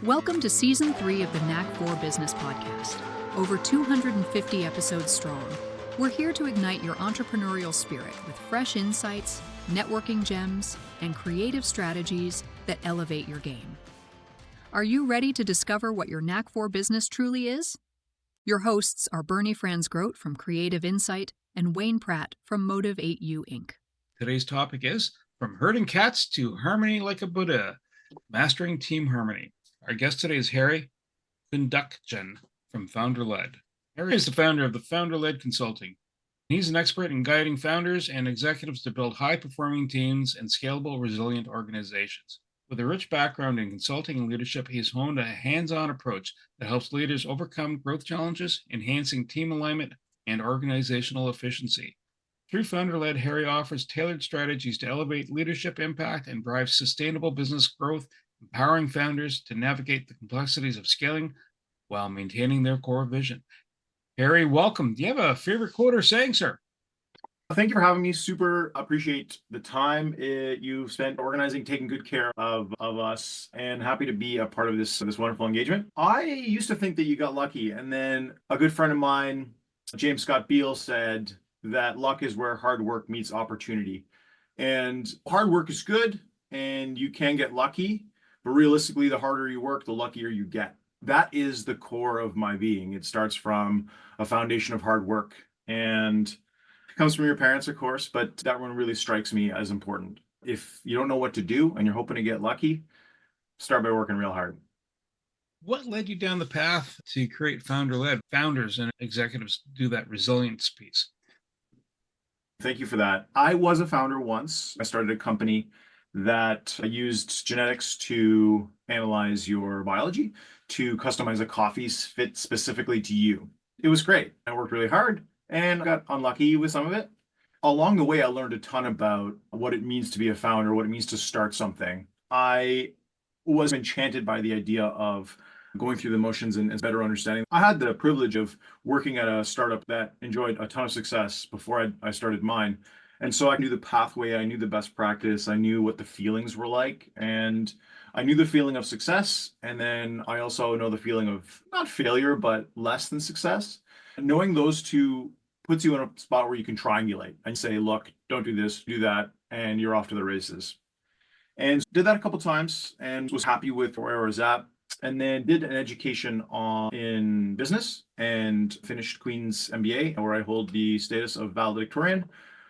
Welcome to Season 3 of the Knack for Business podcast. Over 250 episodes strong, we're here to ignite your entrepreneurial spirit with fresh insights, networking gems, and creative strategies that elevate your game. Are you ready to discover what your Knack for Business truly is? Your hosts are Bernie Franz-Grote from Creative Insight and Wayne Pratt from Motive 8U Inc. Today's topic is From Herding Cats to Harmony Like a Buddha, Mastering Team Harmony. Our guest today is Harry Koundakjian from FounderLed. Harry is the founder of the FounderLed Consulting. He's an expert in guiding founders and executives to build high-performing teams and scalable, resilient organizations. With a rich background in consulting and leadership, he has honed a hands-on approach that helps leaders overcome growth challenges, enhancing team alignment and organizational efficiency. Through FounderLed, Harry offers tailored strategies to elevate leadership impact and drive sustainable business growth, empowering founders to navigate the complexities of scaling while maintaining their core vision. Harry, welcome. Do you have a favorite quote or saying, sir? Thank you for having me. Super appreciate the time you've spent organizing, taking good care of us, and happy to be a part of this wonderful engagement. I used to think that you got lucky, and then a good friend of mine, James Scott Beal, said that luck is where hard work meets opportunity. And hard work is good, and you can get lucky, but realistically, the harder you work, the luckier you get. That is the core of my being. It starts from a foundation of hard work, and it comes from your parents, of course, but that one really strikes me as important. If you don't know what to do and you're hoping to get lucky, start by working real hard. What led you down the path to create FounderLed? Founders and executives do that resilience piece. Thank you for that. I was a founder once. I started a company that used genetics to analyze your biology, to customize a coffee fit specifically to you. It was great. I worked really hard and got unlucky with some of it. Along the way, I learned a ton about what it means to be a founder, what it means to start something. I was enchanted by the idea of going through the motions and better understanding. I had the privilege of working at a startup that enjoyed a ton of success before I started mine. And so I knew the pathway, I knew the best practice, I knew what the feelings were like, and I knew the feeling of success. And then I also know the feeling of not failure, but less than success. And knowing those two puts you in a spot where you can triangulate and say, look, don't do this, do that, and you're off to the races. And did that a couple times and was happy with where I was at. And then did an education in business and finished Queen's MBA, where I hold the status of valedictorian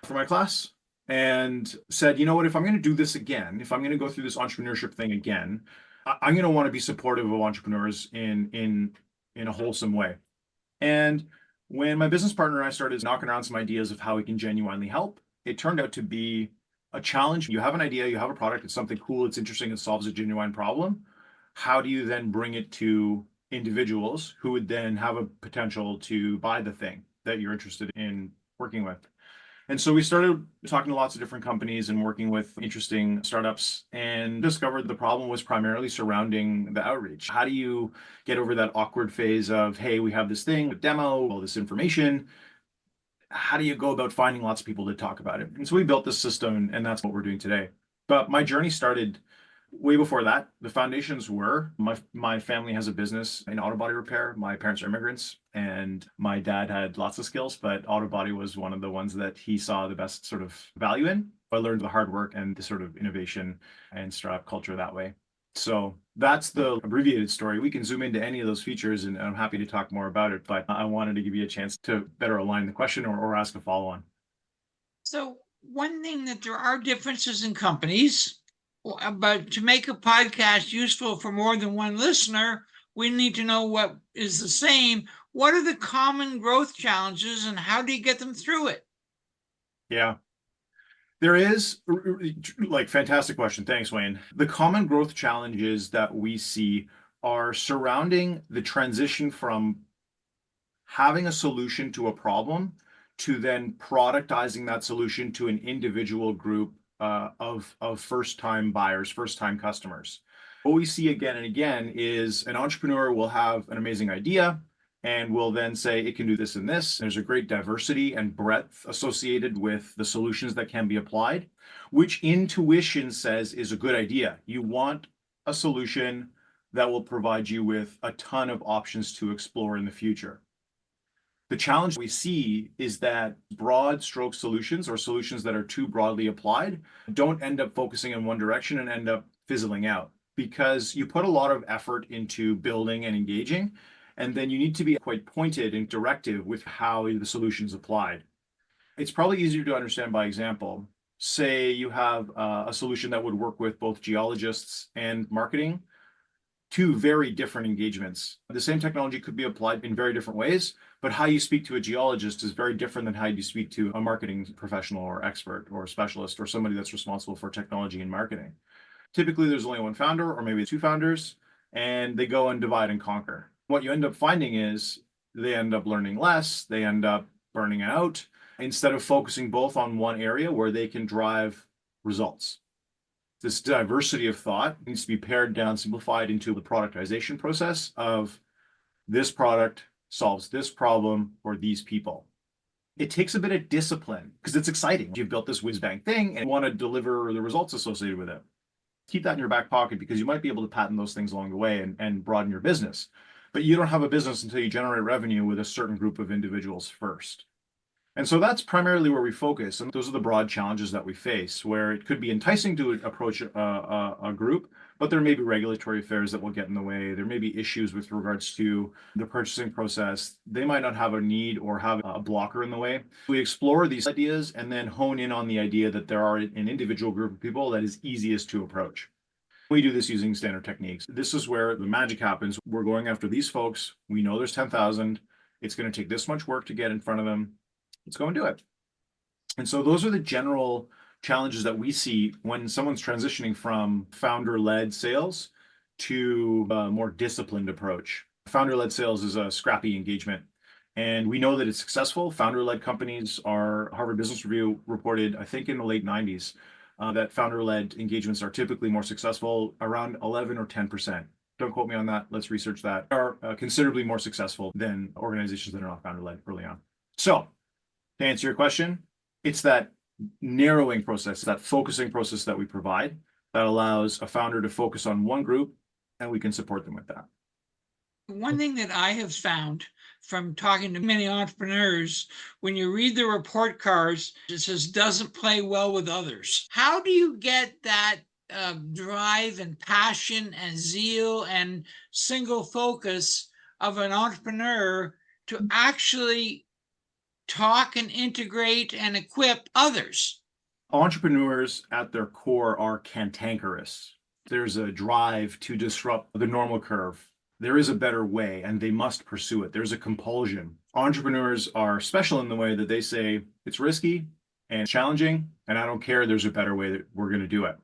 for my class, and said, you know what, if I'm going to do this again, if I'm going to go through this entrepreneurship thing again, I'm going to want to be supportive of entrepreneurs in a wholesome way. And when my business partner and I started knocking around some ideas of how we can genuinely help, it turned out to be a challenge. You have an idea, you have a product, it's something cool, it's interesting, it solves a genuine problem. How do you then bring it to individuals who would then have a potential to buy the thing that you're interested in working with? And so we started talking to lots of different companies and working with interesting startups, and discovered the problem was primarily surrounding the outreach. How do you get over that awkward phase of, hey, we have this thing, a demo, all this information. How do you go about finding lots of people to talk about it? And so we built this system, and that's what we're doing today. But my journey started way before that. The foundations were, my family has a business in auto body repair. My parents are immigrants, and my dad had lots of skills, but auto body was one of the ones that he saw the best sort of value in. I learned the hard work and the sort of innovation and startup culture that way. So that's the abbreviated story. We can zoom into any of those features, and I'm happy to talk more about it, but I wanted to give you a chance to better align the question or ask a follow-on. So one thing that there are differences in companies, but to make a podcast useful for more than one listener, we need to know what is the same. What are the common growth challenges, and how do you get them through it? Yeah, there is, fantastic question. Thanks, Wayne. The common growth challenges that we see are surrounding the transition from having a solution to a problem to then productizing that solution to an individual group of first-time buyers, first-time customers. What we see again and again is an entrepreneur will have an amazing idea and will then say it can do this and this. There's a great diversity and breadth associated with the solutions that can be applied, which intuition says is a good idea. You want a solution that will provide you with a ton of options to explore in the future. The challenge we see is that broad stroke solutions, or solutions that are too broadly applied, don't end up focusing in one direction and end up fizzling out, because you put a lot of effort into building and engaging, and then you need to be quite pointed and directive with how the solution is applied. It's probably easier to understand by example. Say you have a solution that would work with both geologists and marketing, two very different engagements. The same technology could be applied in very different ways, but how you speak to a geologist is very different than how you speak to a marketing professional or expert or specialist or somebody that's responsible for technology and marketing. Typically, there's only one founder or maybe two founders, and they go and divide and conquer. What you end up finding is they end up learning less, they end up burning out, instead of focusing both on one area where they can drive results. This diversity of thought needs to be pared down, simplified into the productization process of this product solves this problem for these people. It takes a bit of discipline because it's exciting. You've built this whiz-bang thing and want to deliver the results associated with it. Keep that in your back pocket because you might be able to patent those things along the way and broaden your business. But you don't have a business until you generate revenue with a certain group of individuals first. And so that's primarily where we focus. And those are the broad challenges that we face, where it could be enticing to approach a group, but there may be regulatory affairs that will get in the way. There may be issues with regards to the purchasing process. They might not have a need or have a blocker in the way. We explore these ideas and then hone in on the idea that there are an individual group of people that is easiest to approach. We do this using standard techniques. This is where the magic happens. We're going after these folks. We know there's 10,000. It's going to take this much work to get in front of them. Let's go and do it. And so those are the general challenges that we see when someone's transitioning from founder-led sales to a more disciplined approach. Founder-led sales is a scrappy engagement, and we know that it's successful. Founder-led companies are, Harvard Business Review reported, I think in the late 90s, that founder-led engagements are typically more successful, around 11 or 10%. Don't quote me on that. Let's research that. Are considerably more successful than organizations that are not founder-led early on. So, to answer your question, it's that narrowing process, that focusing process that we provide that allows a founder to focus on one group, and we can support them with that. One thing that I have found from talking to many entrepreneurs, when you read the report cards, it says doesn't play well with others. How do you get that drive and passion and zeal and single focus of an entrepreneur to actually talk and integrate and equip others? Entrepreneurs at their core are cantankerous. There's a drive to disrupt the normal curve. There is a better way, and they must pursue it. There's a compulsion. Entrepreneurs are special in the way that they say it's risky and challenging, and I don't care. There's a better way that we're going to do it.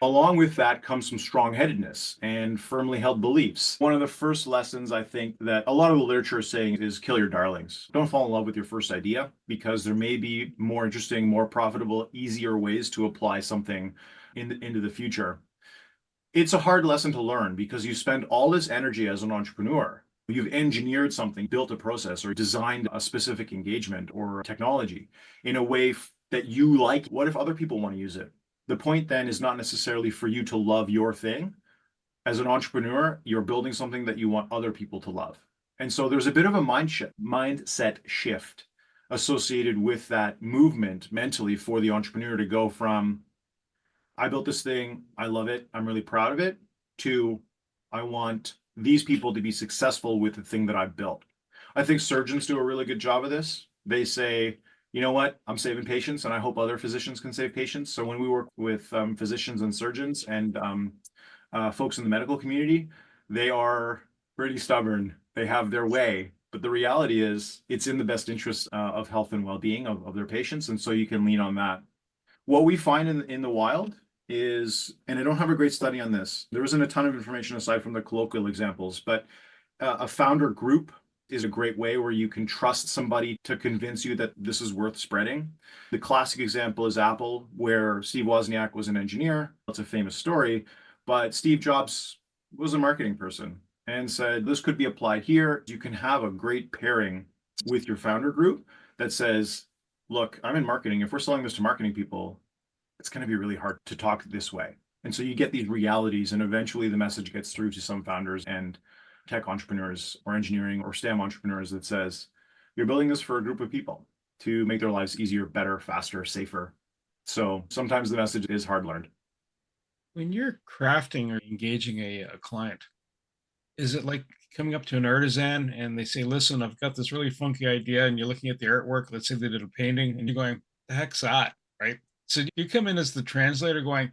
Along with that comes some strong-headedness and firmly held beliefs. One of the first lessons I think that a lot of the literature is saying is kill your darlings. Don't fall in love with your first idea, because there may be more interesting, more profitable, easier ways to apply something into the future. It's a hard lesson to learn because you spend all this energy as an entrepreneur. You've engineered something, built a process, or designed a specific engagement or technology in a way that you like. What if other people want to use it? The point then is not necessarily for you to love your thing. As an entrepreneur, you're building something that you want other people to love. And so there's a bit of a mindset shift associated with that movement mentally for the entrepreneur to go from, I built this thing, I love it, I'm really proud of it, to I want these people to be successful with the thing that I've built. I think surgeons do a really good job of this. They say, you know what, I'm saving patients, and I hope other physicians can save patients. So when we work with physicians and surgeons and folks in the medical community, they are pretty stubborn. They have their way. But the reality is it's in the best interest of health and well-being of their patients. And so you can lean on that. What we find in the wild is, and I don't have a great study on this, there isn't a ton of information aside from the colloquial examples, but a founder group is a great way where you can trust somebody to convince you that this is worth spreading. The classic example is Apple, where Steve Wozniak was an engineer. That's a famous story, but Steve Jobs was a marketing person and said, this could be applied here. You can have a great pairing with your founder group that says, look, I'm in marketing. If we're selling this to marketing people, it's going to be really hard to talk this way. And so you get these realities, and eventually the message gets through to some founders and tech entrepreneurs or engineering or STEM entrepreneurs that says, you're building this for a group of people to make their lives easier, better, faster, safer. So sometimes the message is hard learned. When you're crafting or engaging a client, is it like coming up to an artisan and they say, listen, I've got this really funky idea, and you're looking at the artwork, let's say they did a painting, and you're going, the heck's that, right? So you come in as the translator going,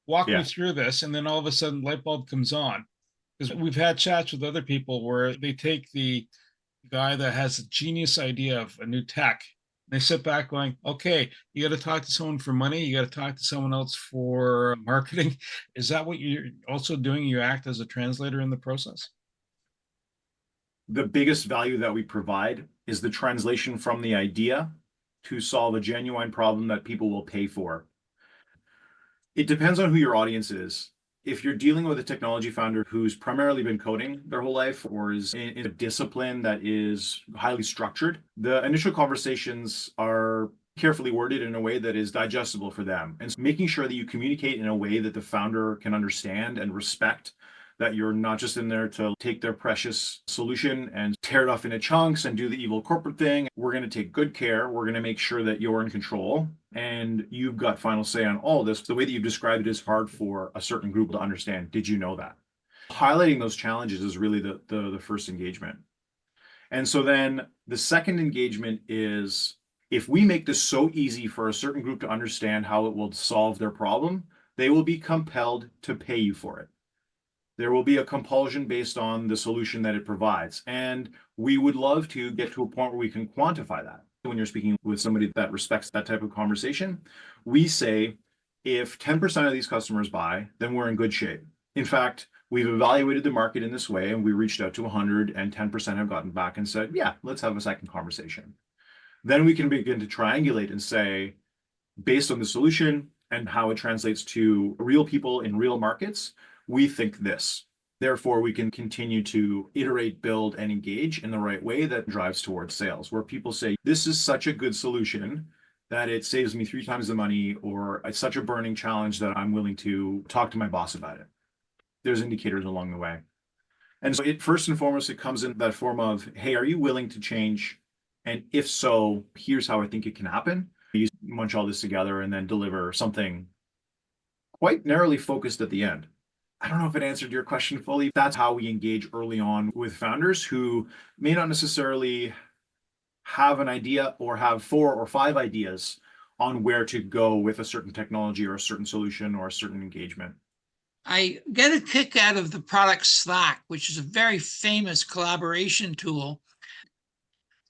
walk me through this, and then all of a sudden light bulb comes on. Because we've had chats with other people where they take the guy that has a genius idea of a new tech, they sit back going, okay, you got to talk to someone for money, you got to talk to someone else for marketing. Is that what you're also doing? You act as a translator in the process? The biggest value that we provide is the translation from the idea to solve a genuine problem that people will pay for. It depends on who your audience is. If you're dealing with a technology founder who's primarily been coding their whole life or is in a discipline that is highly structured, the initial conversations are carefully worded in a way that is digestible for them. And so making sure that you communicate in a way that the founder can understand and respect, that you're not just in there to take their precious solution and tear it off into chunks and do the evil corporate thing. We're going to take good care. We're going to make sure that you're in control and you've got final say on all this. The way that you described it is hard for a certain group to understand. Did you know that? Highlighting those challenges is really the first engagement. And so then the second engagement is, if we make this so easy for a certain group to understand how it will solve their problem, they will be compelled to pay you for it. There will be a compulsion based on the solution that it provides. And we would love to get to a point where we can quantify that. When you're speaking with somebody that respects that type of conversation, we say, if 10% of these customers buy, then we're in good shape. In fact, we've evaluated the market in this way, and we reached out to 100, and 10% have gotten back and said, yeah, let's have a second conversation. Then we can begin to triangulate and say, based on the solution and how it translates to real people in real markets, we think this. Therefore, we can continue to iterate, build, and engage in the right way that drives towards sales, where people say, this is such a good solution that it saves me 3 times the money, or it's such a burning challenge that I'm willing to talk to my boss about it. There's indicators along the way. And so it first and foremost, it comes in that form of, hey, are you willing to change? And if so, here's how I think it can happen. You munch all this together and then deliver something quite narrowly focused at the end. I don't know if it answered your question fully. That's how we engage early on with founders who may not necessarily have an idea or have 4 or 5 ideas on where to go with a certain technology or a certain solution or a certain engagement. I get a kick out of the product Slack, which is a very famous collaboration tool.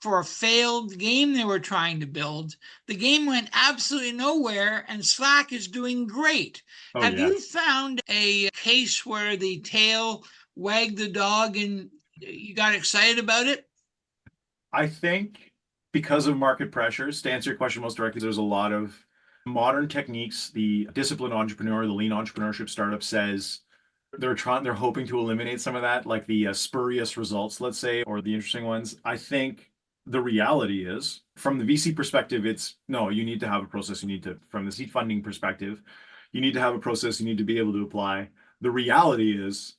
For a failed game they were trying to build, the game went absolutely nowhere, and Slack is doing great. Have you found a case where the tail wagged the dog and you got excited about it? I think because of market pressures, to answer your question most directly, there's a lot of modern techniques. The disciplined entrepreneur, the lean entrepreneurship startup says they're hoping to eliminate some of that, like the spurious results, let's say, or the interesting ones. I think the reality is, from the VC perspective, it's no, you need to have a process. You need to, from the seed funding perspective, you need to have a process. You need to be able to apply. The reality is,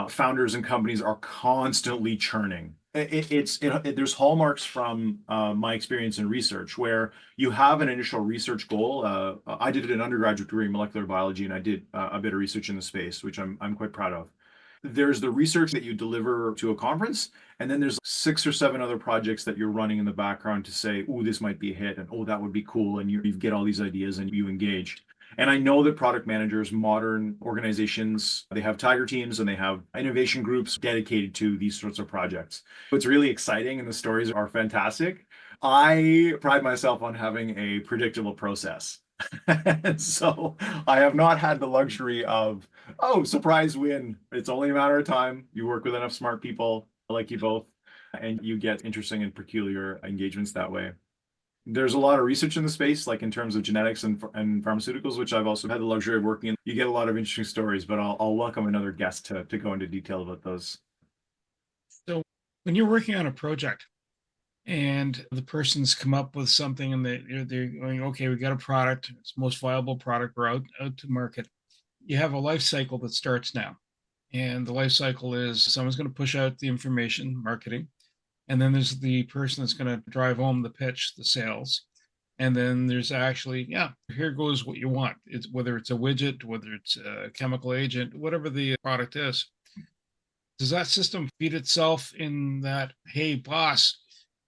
founders and companies are constantly churning. There's hallmarks from my experience in research where you have an initial research goal. I did an undergraduate degree in molecular biology, and I did a bit of research in the space, which I'm quite proud of. There's the research that you deliver to a conference, and then there's 6 or 7 other projects that you're running in the background to say, oh, this might be a hit, and oh, that would be cool, and you get all these ideas and you engage. And I know that product managers, modern organizations, they have tiger teams and they have innovation groups dedicated to these sorts of projects. It's really exciting and the stories are fantastic. I pride myself on having a predictable process. And so I have not had the luxury of, oh, surprise win. It's only a matter of time. You work with enough smart people like you both, and you get interesting and peculiar engagements that way. There's a lot of research in the space, like in terms of genetics and pharmaceuticals, which I've also had the luxury of working in. You get a lot of interesting stories, but I'll welcome another guest to go into detail about those. So when you're working on a project and the person's come up with something and they're going, okay, we got a product, it's the most viable product, we're out to market. you have a life cycle that starts now. And the life cycle is someone's going to push out the information, marketing. And then there's the person that's going to drive home the pitch, the sales. And then there's actually, yeah, here goes what you want. It's whether it's a widget, whether it's a chemical agent, whatever the product is. Does that system feed itself in that, hey, boss,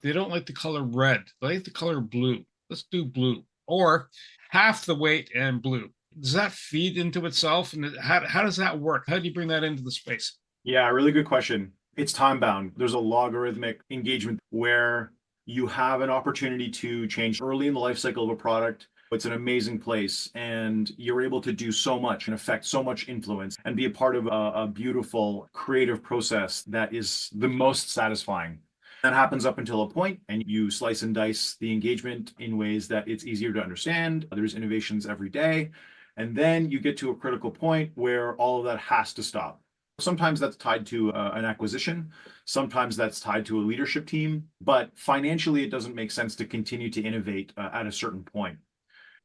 they don't like the color red. They like the color blue. Let's do blue. Or half the weight and blue. Does that feed into itself? And how does that work? How do you bring that into the space? Yeah, really good question. It's time bound. There's a logarithmic engagement where you have an opportunity to change early in the life cycle of a product. It's an amazing place, and you're able to do so much and affect so much influence and be a part of a beautiful creative process that is the most satisfying. That happens up until a point, and you slice and dice the engagement in ways that it's easier to understand. There's innovations every day. And then you get to a critical point where all of that has to stop. Sometimes that's tied to an acquisition. Sometimes that's tied to a leadership team. But financially, it doesn't make sense to continue to innovate at a certain point.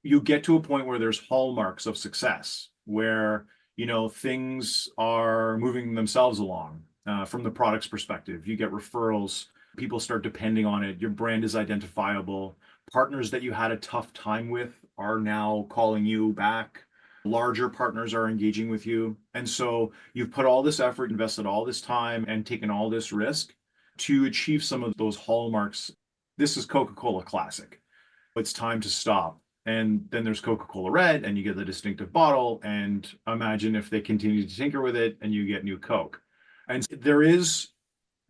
You get to a point where there's hallmarks of success, where things are moving themselves along from the product's perspective. You get referrals, people start depending on it, your brand is identifiable, partners that you had a tough time with are now calling you back, larger partners are engaging with you. And so you've put all this effort, invested all this time, and taken all this risk to achieve some of those hallmarks. This is Coca-Cola Classic. It's time to stop. And then there's Coca-Cola Red, and you get the distinctive bottle. And imagine if they continue to tinker with it and you get new Coke. And there is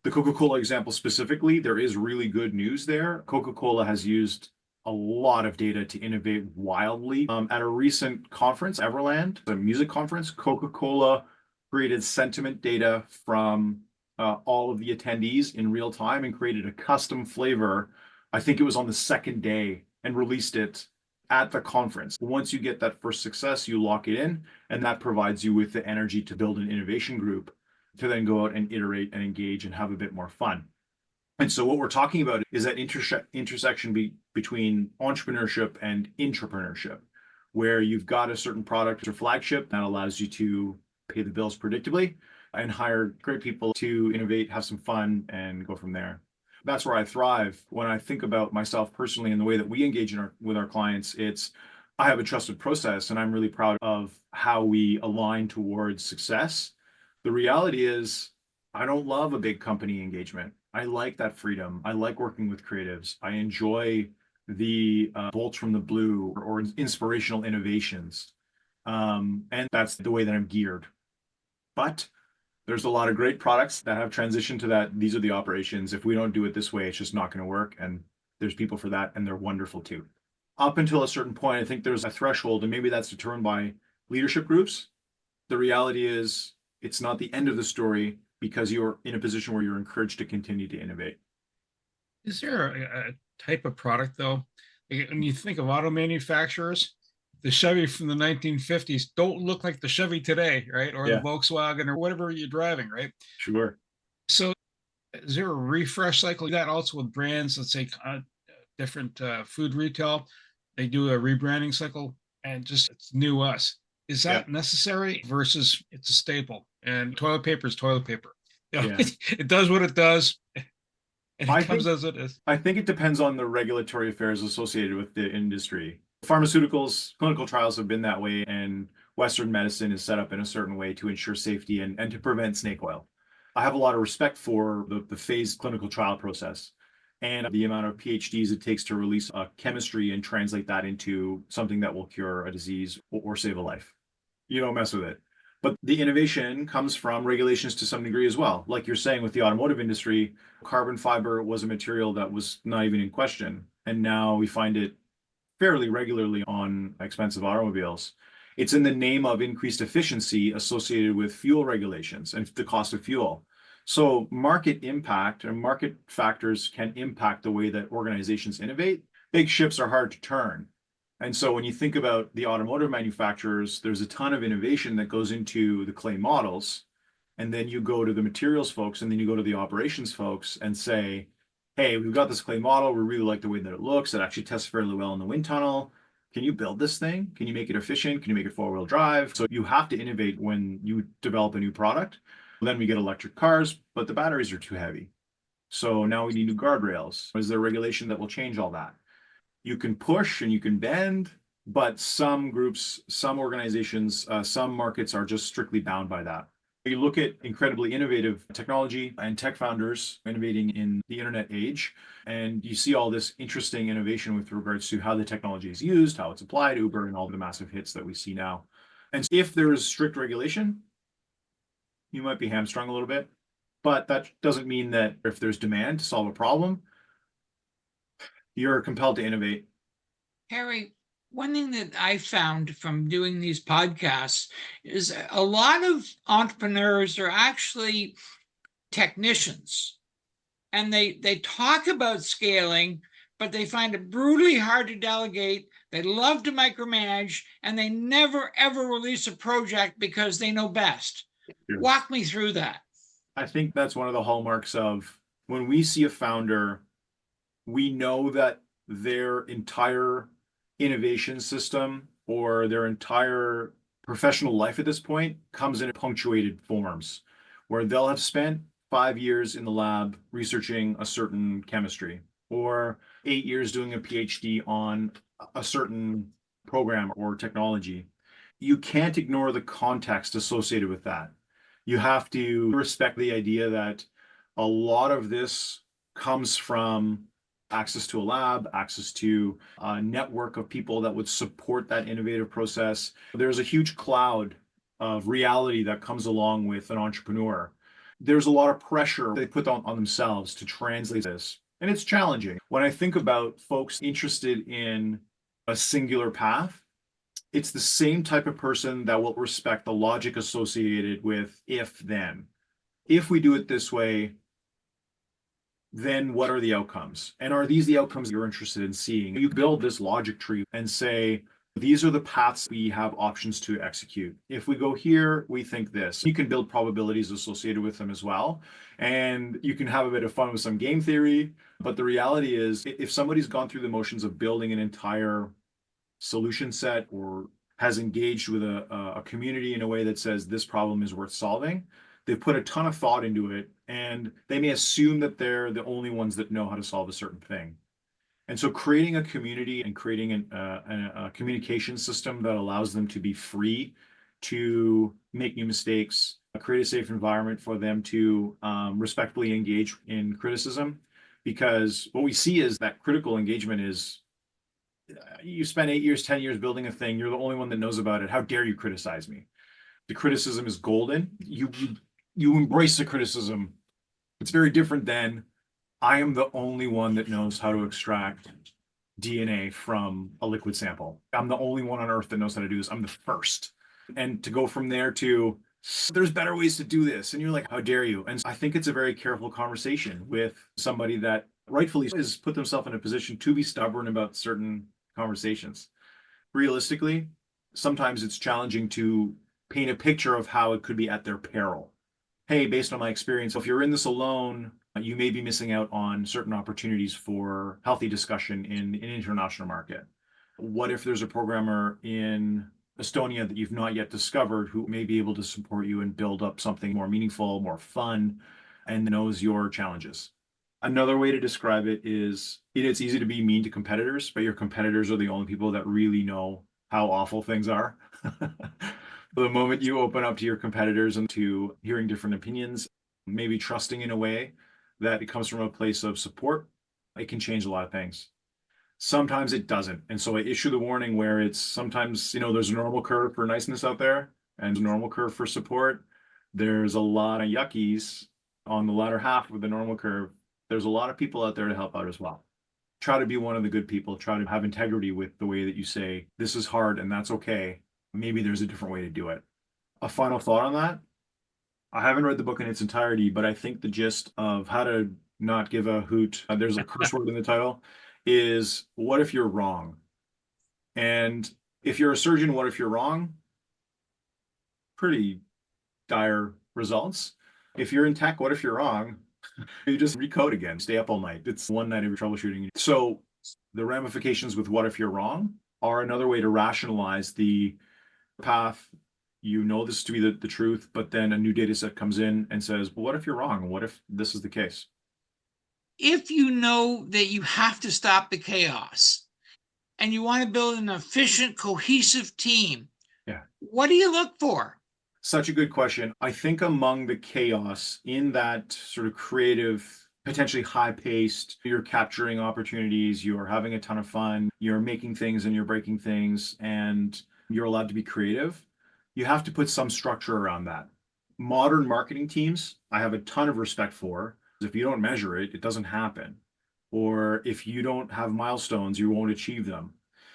the Coca-Cola example specifically, there is really good news there. Coca-Cola has used a lot of data to innovate wildly. At a recent conference, Everland, a music conference, Coca-Cola created sentiment data from all of the attendees in real time and created a custom flavor. I think it was on the second day, and released it at the conference. Once you get that first success, you lock it in, and that provides you with the energy to build an innovation group to then go out and iterate and engage and have a bit more fun. And so what we're talking about is that intersection between entrepreneurship and intrapreneurship, where you've got a certain product or flagship that allows you to pay the bills predictably and hire great people to innovate, have some fun, and go from there. That's where I thrive. When I think about myself personally and the way that we engage with our clients, I have a trusted process, and I'm really proud of how we align towards success. The reality is, I don't love a big company engagement. I like that freedom. I like working with creatives. I enjoy the bolts from the blue or inspirational innovations. And that's the way that I'm geared. But there's a lot of great products that have transitioned to that. These are the operations. If we don't do it this way, it's just not going to work. And there's people for that, and they're wonderful too. Up until a certain point, I think there's a threshold, and maybe that's determined by leadership groups. The reality is, it's not the end of the story, because you're in a position where you're encouraged to continue to innovate. Is there a type of product, though? When you think of auto manufacturers, the Chevy from the 1950s don't look like the Chevy today, right? Or the Volkswagen or whatever you're driving, right? Sure. So is there a refresh cycle? That also with brands, let's say different food retail, they do a rebranding cycle, and just it's new us. Is that necessary versus it's a staple? And toilet paper is toilet paper. It does what it does, and it comes as it is. I think it depends on the regulatory affairs associated with the industry. Pharmaceuticals, clinical trials have been that way, and Western medicine is set up in a certain way to ensure safety and to prevent snake oil. I have a lot of respect for the phased clinical trial process and the amount of PhDs it takes to release a chemistry and translate that into something that will cure a disease or save a life. You don't mess with it. But the innovation comes from regulations to some degree as well. Like you're saying with the automotive industry, carbon fiber was a material that was not even in question. And now we find it fairly regularly on expensive automobiles. It's in the name of increased efficiency associated with fuel regulations and the cost of fuel. So market impact and market factors can impact the way that organizations innovate. Big ships are hard to turn. And so when you think about the automotive manufacturers, there's a ton of innovation that goes into the clay models. And then you go to the materials folks, and then you go to the operations folks and say, hey, we've got this clay model. We really like the way that it looks. It actually tests fairly well in the wind tunnel. Can you build this thing? Can you make it efficient? Can you make it four-wheel drive? So you have to innovate when you develop a new product. Then we get electric cars, but the batteries are too heavy. So now we need new guardrails. Is there regulation that will change all that? You can push and you can bend, but some groups, some organizations, some markets are just strictly bound by that. You look at incredibly innovative technology and tech founders innovating in the internet age, and you see all this interesting innovation with regards to how the technology is used, how it's applied, Uber, and all the massive hits that we see now. And if there is strict regulation, you might be hamstrung a little bit, but that doesn't mean that if there's demand to solve a problem, you're compelled to innovate. Harry, one thing that I found from doing these podcasts is a lot of entrepreneurs are actually technicians, and they talk about scaling, but they find it brutally hard to delegate. They love to micromanage, and they never ever release a project because they know best. Sure. Walk me through that. I think that's one of the hallmarks of when we see a founder, we know that their entire innovation system or their entire professional life at this point comes in punctuated forms where they'll have spent 5 years in the lab researching a certain chemistry or 8 years doing a PhD on a certain program or technology. You can't ignore the context associated with that. You have to respect the idea that a lot of this comes from access to a lab, access to a network of people that would support that innovative process. There's a huge cloud of reality that comes along with an entrepreneur. There's a lot of pressure they put on themselves to translate this, and it's challenging. When I think about folks interested in a singular path, it's the same type of person that will respect the logic associated with if then. If we do it this way, then what are the outcomes? And are these the outcomes you're interested in seeing? You build this logic tree and say, these are the paths we have options to execute. If we go here, we think this. You can build probabilities associated with them as well. And you can have a bit of fun with some game theory. But the reality is, if somebody's gone through the motions of building an entire solution set or has engaged with a community in a way that says this problem is worth solving, they've put a ton of thought into it, and they may assume that they're the only ones that know how to solve a certain thing. And so creating a community and creating a communication system that allows them to be free to make new mistakes, create a safe environment for them to respectfully engage in criticism. Because what we see is that critical engagement is, you spend 8 years, 10 years building a thing, you're the only one that knows about it. How dare you criticize me? The criticism is golden. You embrace the criticism. It's very different than I am the only one that knows how to extract DNA from a liquid sample. I'm the only one on earth that knows how to do this. I'm the first. And to go from there to there's better ways to do this. And you're like, how dare you? And I think it's a very careful conversation with somebody that rightfully has put themselves in a position to be stubborn about certain conversations. Realistically, sometimes it's challenging to paint a picture of how it could be at their peril. Hey, based on my experience, if you're in this alone, you may be missing out on certain opportunities for healthy discussion in an international market. What if there's a programmer in Estonia that you've not yet discovered who may be able to support you and build up something more meaningful, more fun, and knows your challenges? Another way to describe it is, it's easy to be mean to competitors, but your competitors are the only people that really know how awful things are. The moment you open up to your competitors and to hearing different opinions, maybe trusting in a way that it comes from a place of support, it can change a lot of things. Sometimes it doesn't. And so I issue the warning where it's sometimes, there's a normal curve for niceness out there and a normal curve for support. There's a lot of yuckies on the latter half of the normal curve. There's a lot of people out there to help out as well. Try to be one of the good people. Try to have integrity with the way that you say, this is hard and that's okay. Maybe there's a different way to do it. A final thought on that. I haven't read the book in its entirety, but I think the gist of how to not give a hoot, there's a curse word in the title, is what if you're wrong? And if you're a surgeon, what if you're wrong? Pretty dire results. If you're in tech, what if you're wrong? You just recode again, stay up all night. It's one night of troubleshooting. So the ramifications with what if you're wrong are another way to rationalize the path. You know this to be the truth, but then a new data set comes in and says, well, what if you're wrong? What if this is the case? If you know that you have to stop the chaos and you want to build an efficient, cohesive team, Yeah. what do you look for? Such a good question. I think among the chaos in that sort of creative, potentially high paced, you're capturing opportunities, you're having a ton of fun, you're making things and you're breaking things, and you're allowed to be creative. You have to put some structure around that. Modern marketing teams, I have a ton of respect for. If you don't measure it, it doesn't happen. Or if you don't have milestones, you won't achieve them.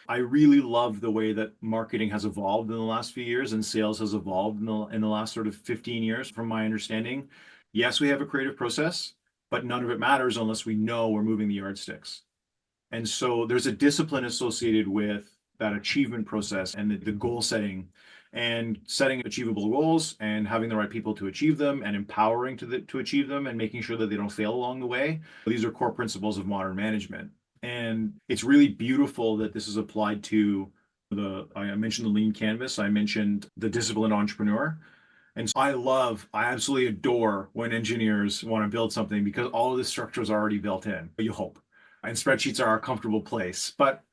I really love the way that marketing has evolved in the last few years and sales has evolved in the last sort of 15 years, from my understanding. Yes, we have a creative process, but none of it matters unless we know we're moving the yardsticks. And so there's a discipline associated with that achievement process and the goal setting and setting achievable goals and having the right people to achieve them and empowering to achieve them and making sure that they don't fail along the way. These are core principles of modern management. And it's really beautiful that this is applied to I mentioned the lean canvas, I mentioned the disciplined entrepreneur. And so I absolutely adore when engineers want to build something because all of the structure is already built in, you hope. And spreadsheets are a comfortable place, but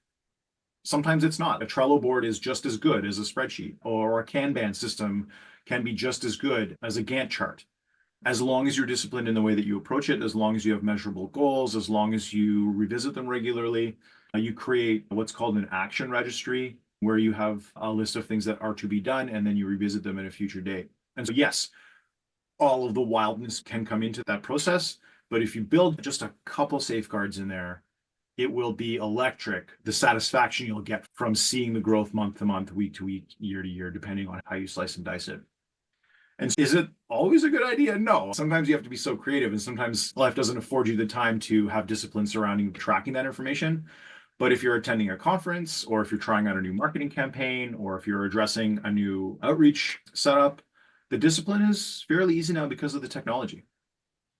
sometimes it's not. A Trello board is just as good as a spreadsheet, or a Kanban system can be just as good as a Gantt chart. As long as you're disciplined in the way that you approach it, as long as you have measurable goals, as long as you revisit them regularly, you create what's called an action registry, where you have a list of things that are to be done, and then you revisit them at a future date. And so, yes, all of the wildness can come into that process, but if you build just a couple safeguards in there, it will be electric, the satisfaction you'll get from seeing the growth month to month, week to week, year to year, depending on how you slice and dice it. And is it always a good idea? No. Sometimes you have to be so creative, and sometimes life doesn't afford you the time to have discipline surrounding tracking that information. But if you're attending a conference, or if you're trying out a new marketing campaign, or if you're addressing a new outreach setup, the discipline is fairly easy now because of the technology.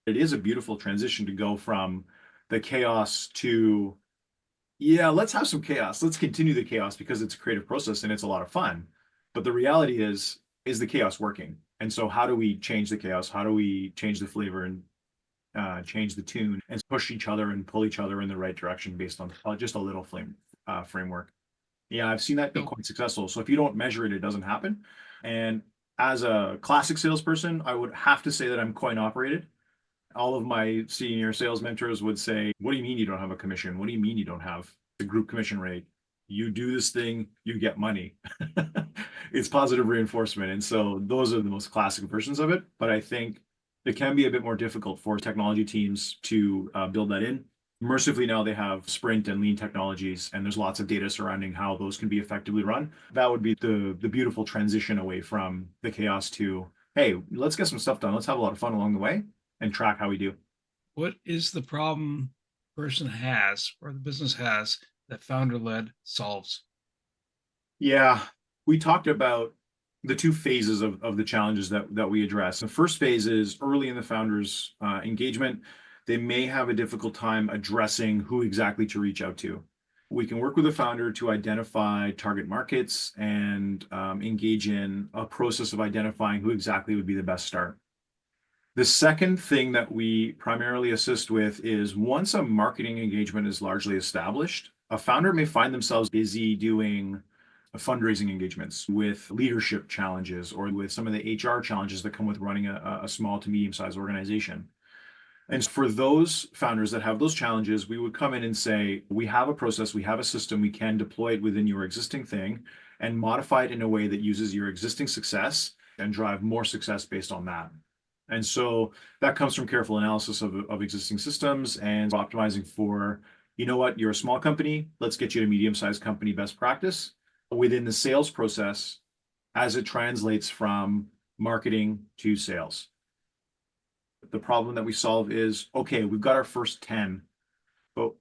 It is a beautiful transition to go from the chaos to, yeah, let's have some chaos. Let's continue the chaos because it's a creative process and it's a lot of fun. But the reality is the chaos working? And so how do we change the chaos? How do we change the flavor and change the tune and push each other and pull each other in the right direction based on just a little framework? Yeah, I've seen that be quite successful. So if you don't measure it, it doesn't happen. And as a classic salesperson, I would have to say that I'm coin operated. All of my senior sales mentors would say, what do you mean you don't have a commission? What do you mean you don't have a group commission rate? You do this thing, you get money. It's positive reinforcement. And so those are the most classic versions of it. But I think it can be a bit more difficult for technology teams to build that in. Mercifully, now they have Sprint and lean technologies, and there's lots of data surrounding how those can be effectively run. That would be the beautiful transition away from the chaos to, hey, let's get some stuff done. Let's have a lot of fun along the way and track how we do. What is the problem the person has or the business has that FounderLed solves? Yeah, we talked about the two phases of the challenges that we address. The first phase is early in the founder's engagement. They may have a difficult time addressing who exactly to reach out to. We can work with the founder to identify target markets and engage in a process of identifying who exactly would be the best start. The second thing that we primarily assist with is once a marketing engagement is largely established, a founder may find themselves busy doing fundraising engagements with leadership challenges or with some of the HR challenges that come with running a small to medium-sized organization. And for those founders that have those challenges, we would come in and say, we have a process, we have a system, we can deploy it within your existing thing and modify it in a way that uses your existing success and drive more success based on that. And so that comes from careful analysis of existing systems and optimizing for, you know what, you're a small company, let's get you to medium-sized company best practice within the sales process as it translates from marketing to sales. The problem that we solve is, okay, we've got our first 10, but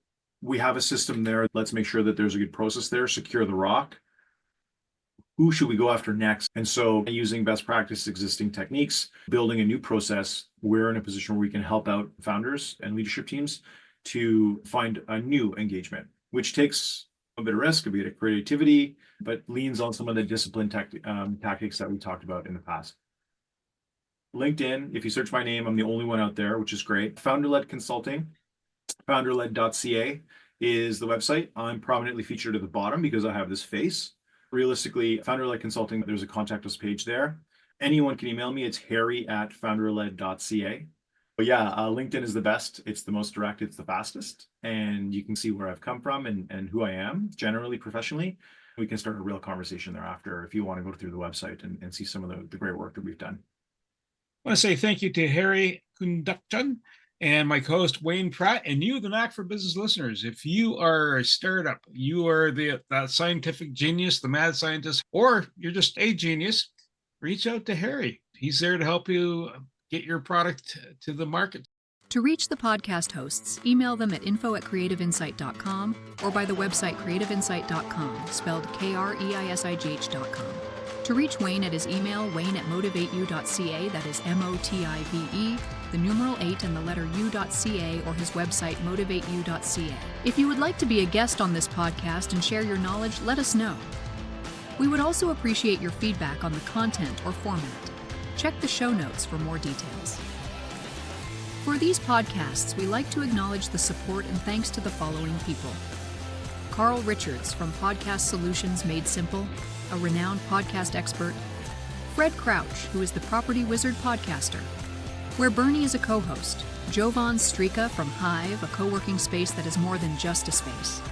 we have a system there. Let's make sure that there's a good process there, secure the rock. Who should we go after next? And so using best practice existing techniques, building a new process, we're in a position where we can help out founders and leadership teams to find a new engagement, which takes a bit of risk, a bit of creativity, but leans on some of the discipline tactics that we talked about in the past. LinkedIn, if you search my name, I'm the only one out there, which is great. FounderLed Consulting, founderled.ca is the website. I'm prominently featured at the bottom because I have this face. Realistically, FounderLed Consulting, there's a contact us page there. Anyone can email me. It's harry@founderled.ca. But yeah, LinkedIn is the best. It's the most direct. It's the fastest. And you can see where I've come from and who I am, generally, professionally. We can start a real conversation thereafter if you want to go through the website and see some of the great work that we've done. I want to say thank you to Harry Koundakjian and my co-host Wayne Pratt, and you, the Knack for Business listeners. If you are a startup, you are that scientific genius, the mad scientist, or you're just a genius, reach out to Harry. He's there to help you get your product to the market. To reach the podcast hosts, email them at info@creativeinsight.com or by the website creativeinsight.com, spelled KREISIGH.com. To reach Wayne at his email, wayne@motivateyou.ca, that is MOTIVE, the numeral 8 and the letter U.ca, or his website, motivateyou.ca. If you would like to be a guest on this podcast and share your knowledge, let us know. We would also appreciate your feedback on the content or format. Check the show notes for more details. For these podcasts, we like to acknowledge the support and thanks to the following people. Carl Richards from Podcast Solutions Made Simple, a renowned podcast expert. Fred Crouch, who is the Property Wizard podcaster, where Bernie is a co-host. Jovan Strika from Hive, a co-working space that is more than just a space.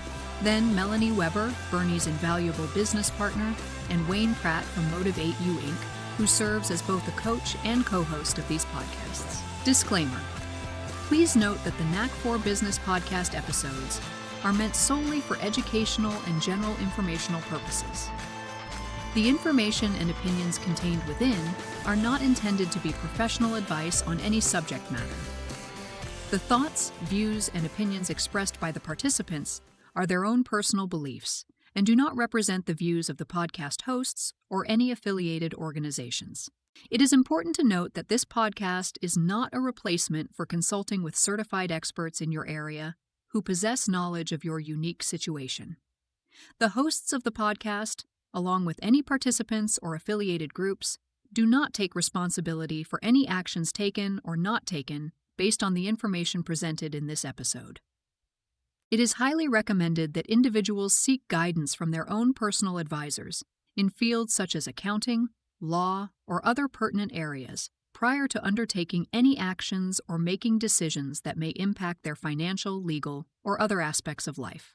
Then Melanie Weber, Bernie's invaluable business partner, and Wayne Pratt from Motivate You Inc., who serves as both a coach and co-host of these podcasts. Disclaimer. Please note that the Knack for Business podcast episodes are meant solely for educational and general informational purposes. The information and opinions contained within are not intended to be professional advice on any subject matter. The thoughts, views, and opinions expressed by the participants are their own personal beliefs and do not represent the views of the podcast hosts or any affiliated organizations. It is important to note that this podcast is not a replacement for consulting with certified experts in your area who possess knowledge of your unique situation. The hosts of the podcast, along with any participants or affiliated groups, do not take responsibility for any actions taken or not taken based on the information presented in this episode. It is highly recommended that individuals seek guidance from their own personal advisors in fields such as accounting, law, or other pertinent areas prior to undertaking any actions or making decisions that may impact their financial, legal, or other aspects of life.